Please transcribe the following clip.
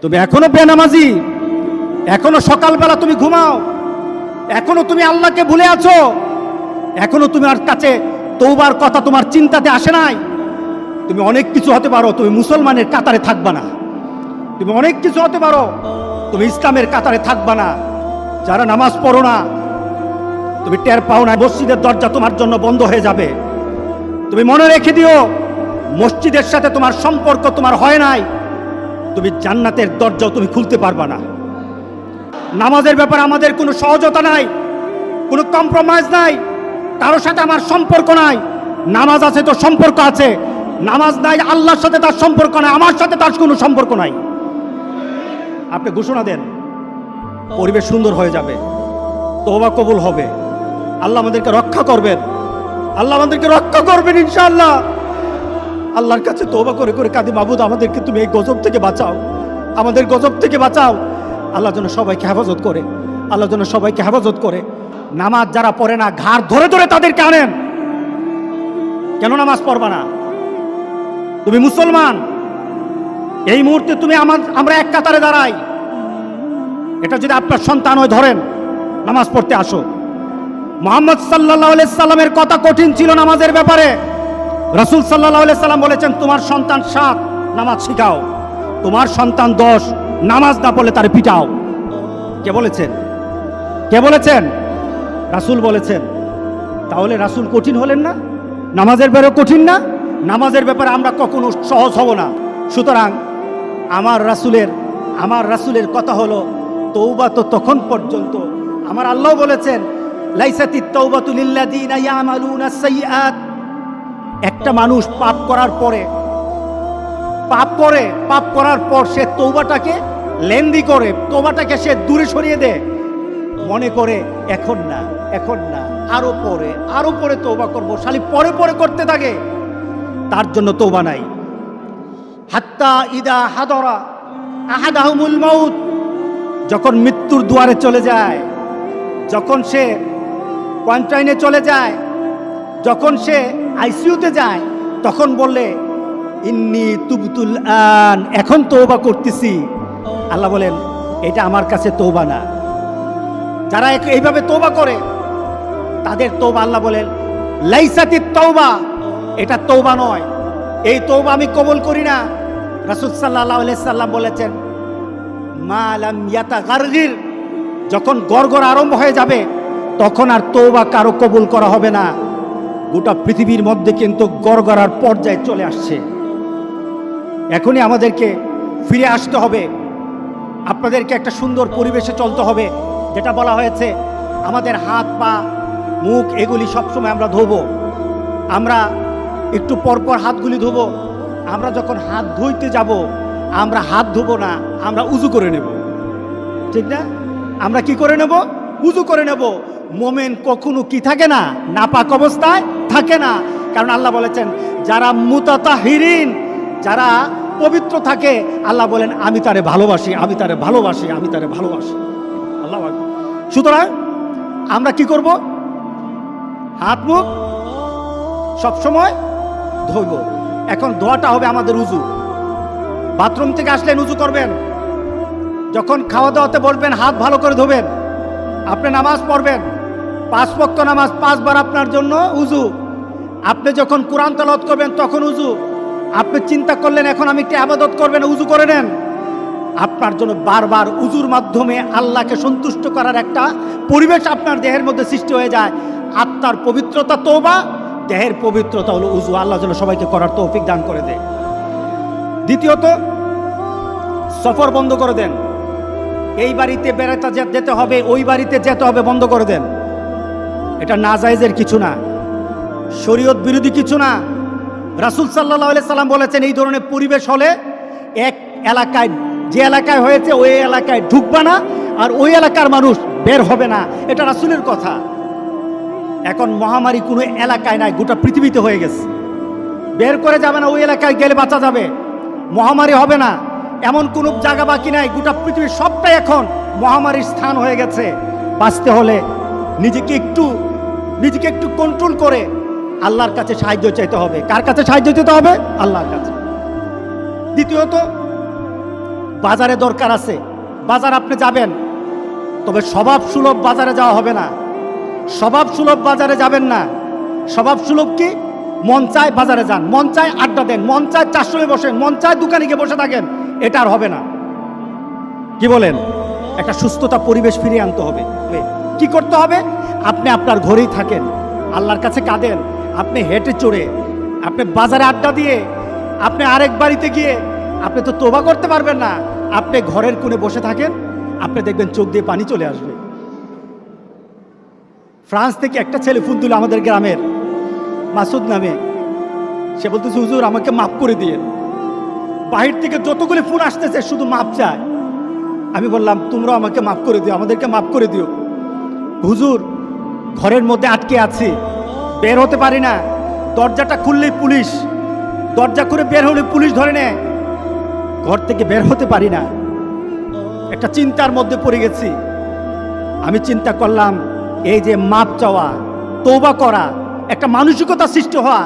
তুমি এখনো বেনামাজি, এখনো সকালবেলা তুমি ঘুমাও, এখনো তুমি আল্লাহকে ভুলে আছো, এখনো তোমার কাছে তওবার কথা তোমার চিন্তাতে আসে নাই। তুমি অনেক কিছু হতে পারো, তুমি মুসলমানের কাতারে থাকবা না। তুমি অনেক কিছু হতে পারো, তুমি ইসলামের কাতারে থাকবা না। যারা নামাজ পড়ো না, তুমি টের পাও না, মসজিদের দরজা তোমার জন্য বন্ধ হয়ে যাবে। তুমি মনে রেখে দিও, মসজিদের সাথে তোমার সম্পর্ক তোমার হয় নাই, তুমি জান্নাতের দরজাও তুমি খুলতে পারবা না। নামাজের ব্যাপারে আমাদের কোনো সহজতা নাই, কোনো কম্প্রোমাইজ নাই, কারোর সাথে আমার সম্পর্ক নাই। নামাজ আছে তো সম্পর্ক আছে, নামাজ নাই আল্লাহর সাথে তার সম্পর্ক নাই, আমার সাথে তার কোনো সম্পর্ক নাই। আপনি ঘোষণা দেন, পরিবেশ সুন্দর হয়ে যাবে, তওবা কবুল হবে, আল্লাহ আমাদেরকে রক্ষা করবেন, আল্লাহ আমাদেরকে রক্ষা করবেন ইনশাআল্লাহ। আল্লাহর কাছে তওবা করে করে কাঁদি, মাবুদ আমাদেরকে তুমি এই গজব থেকে বাঁচাও, আমাদের গজব থেকে বাঁচাও। আল্লাহ যেন সবাইকে হেফাজত করে, আল্লাহ যেন সবাইকে হেফাজত করে। নামাজ যারা পড়ে না, ঘাড় ধরে ধরে তাদেরকে আনেন। কেন নামাজ পড়বা না? তুমি মুসলমান, এই মুহূর্তে তুমি আমরা এক কাতারে দাঁড়াই। এটা যদি আপনার সন্তান হয়, ধরেন নামাজ পড়তে আসো। মুহাম্মদ সাল্লাল্লাহু আলাইহি সাল্লামের কথা কঠিন ছিল নামাজের ব্যাপারে। রাসূল সাল্লাল্লাহু আলাইহি সাল্লাম বলেছেন, তোমার সন্তান 7 নামাজ শিখাও, তোমার সন্তান 10 নামাজ না পড়লে তারে পিটাও। কে বলেছেন? কে বলেছেন? রাসূল বলেছেন। তাহলে রাসূল কঠিন হলেন না? নামাজের ব্যাপারে কঠিন না? নামাজের ব্যাপারে আমরা কখনো সহজ হব না। সুতরাং আমার রাসূলের কথা হলো, তওবা তো তখন পর্যন্ত। আমার আল্লাহ বলেছেন, লাইসাতিত তাওবাতু লিল্লাযিনা ইয়ামালুনা সাইয়্যাত। একটা মানুষ পাপ করার পর সে তওবাটাকে লেন্দি করে, তওবাটাকে সে দূরে সরিয়ে দেয়, মনে করে এখন না আরো পরে তওবা করব, খালি পরে করতে থাকে। তার জন্য তওবা নাই। হাত্তা ইদা হাদরা আহাদাহুমুল মাউত, যখন মৃত্যুর দুয়ারে চলে যায়, যখন সে কোয়ারেন্টাইনে চলে যায়, যখন সে আইসিইউতে যায়, তখন বললে ইন্নী তুবতুল আন, এখন তওবা করতেছি। আল্লাহ বলেন, এটা আমার কাছে তওবা না। যারা এইভাবে তওবা করে তাদের তওবা, আল্লাহ বলেন লাইসাতিত তাওবা, এটা তওবা নয়, এই তওবা আমি কবুল করি না। রাসূল সাল্লাল্লাহু আলাইহি সাল্লাম বলেছেন, মা লাম ইয়াতাগারগির, যখন গড়গড় আরম্ভ হয়ে যাবে তখন আর তওবা কারো কবুল করা হবে না। গোটা পৃথিবীর মধ্যে কিন্তু গড়গড়ার পর্যায়ে চলে আসছে। এখনই আমাদেরকে ফিরে আসতে হবে, আপনাদেরকে একটা সুন্দর পরিবেশে চলতে হবে। যেটা বলা হয়েছে, আমাদের হাত পা মুখ এগুলি সবসময় আমরা ধোবো, আমরা একটু পরপর হাতগুলি ধোবো। আমরা যখন হাত ধুইতে যাব, আমরা হাত ধোবো না, আমরা উজু করে নেব, ঠিক না? আমরা কি করে নেব? উজু করে নেব। মোমেন কখনো কি থাকে না, নাপাক অবস্থায় থাকে না। কারণ আল্লাহ বলেছেন, যারা মুতাতাহিরিন, যারা পবিত্র থাকে, আল্লাহ বলেন আমি তারে ভালোবাসি, আমি তারে ভালোবাসি, আমি তারে ভালোবাসি। আল্লাহ আকবার। সুতরাং আমরা কি করব? হাত মুখ সবসময় ধোব। এখন ধোয়াটা হবে আমাদের উজু। বাথরুম থেকে আসলেন উজু করবেন, যখন খাওয়া দাওয়াতে বসবেন হাত ভালো করে ধোবেন। আপনি নামাজ পড়বেন, 5 ওয়াক্ত নামাজ 5 বার আপনার জন্য উজু। আপনি যখন কোরআন তেলাওয়াত করবেন তখন উজু। আপনি চিন্তা করলেন এখন আমি একটি ইবাদত করবেন, উজু করে নেন। আপনার জন্য বারবার উজুর মাধ্যমে আল্লাহকে সন্তুষ্ট করার একটা পরিবেশ আপনার দেহের মধ্যে সৃষ্টি হয়ে যায়। আত্মার পবিত্রতা তওবা, দেহের পবিত্রতা হলো উজু। আল্লাহ যেন সবাইকে করার তৌফিক দান করে দেয়। দ্বিতীয়ত, সফর বন্ধ করে দেন। এই বাড়িতে বেড়াতে যেতে হবে, ওই বাড়িতে যেতে হবে, বন্ধ করে দেন। এটা নাজায়েজের কিছু না, শরীয়ত বিরোধী কিছু না। রাসূল সাল্লাল্লাহু আলাইহি সাল্লাম বলেছেন, এই ধরনের পরিবেশ হলে এক এলাকায়, যে এলাকায় হয়েছে ওই এলাকায় ঢুকবা না, আর ওই এলাকার মানুষ বের হবে না। এটা রাসূলের কথা। এখন মহামারী কোনো এলাকায় নাই, গোটা পৃথিবীতে হয়ে গেছে। বের করে যাবে না, ওই এলাকায় গেলে বাঁচা যাবে, মহামারী হবে না, এমন কোনো জায়গা বাকি নাই। গোটা পৃথিবীর সবটাই এখন মহামারীর স্থান হয়ে গেছে। বাঁচতে হলে নিজেকে একটু কন্ট্রোল করে আল্লাহর কাছে সাহায্য চাইতে হবে। কার কাছে সাহায্য চাইতে হবে? আল্লাহর কাছে। দ্বিতীয়ত, বাজারে দরকার আছে, বাজার আপনি যাবেন, তবে স্বভাব সুলভ বাজারে যাওয়া হবে না। স্বভাব সুলভ বাজারে যাবেন না। স্বভাব সুলভ কি? মন চায় বাজারে যান, মন চায় আড্ডা দেন, মন চায় চারশোলে বসেন, মন চায় দোকানে গিয়ে বসে থাকেন, এটা আর হবে না। কি বলেন? একটা সুস্থতা পরিবেশ ফিরিয়ে আনতে হবে। কি করতে হবে? আপনি আপনার ঘরেই থাকেন, আল্লাহর কাছে কাঁদেন, আপনি হেঁটে চড়ে, আপনি বাজারে আড্ডা দিয়ে, আপনি আরেক বাড়িতে গিয়ে আপনি তো তোবা করতে পারবেন না। আপনি ঘরের কোণে বসে থাকেন, আপনি দেখবেন চোখ দিয়ে পানি চলে আসবে। ফ্রান্স থেকে একটা ছেলে ফোন দিল আমাদের গ্রামের, মাসুদ নামে। সে বলতেছে, হুজুর আমাকে মাফ করে দিয়ে। বাহির থেকে যতগুলি ফোন আসতেছে শুধু মাপ চায়। আমি বললাম, তোমরা আমাকে মাফ করে দিও, আমাদেরকে মাফ করে দিও। হুজুর ঘরের মধ্যে আটকে আছি, বের হতে পারি না, দরজাটা খুললেই পুলিশ, দরজা করে বের হলে পুলিশ ধরে নেয়, ঘর থেকে বের হতে পারি না, একটা চিন্তার মধ্যে পড়ে গেছি। আমি চিন্তা করলাম, এই যে মাপ চাওয়া, তওবা করা, একটা মানসিকতা সৃষ্টি হওয়া,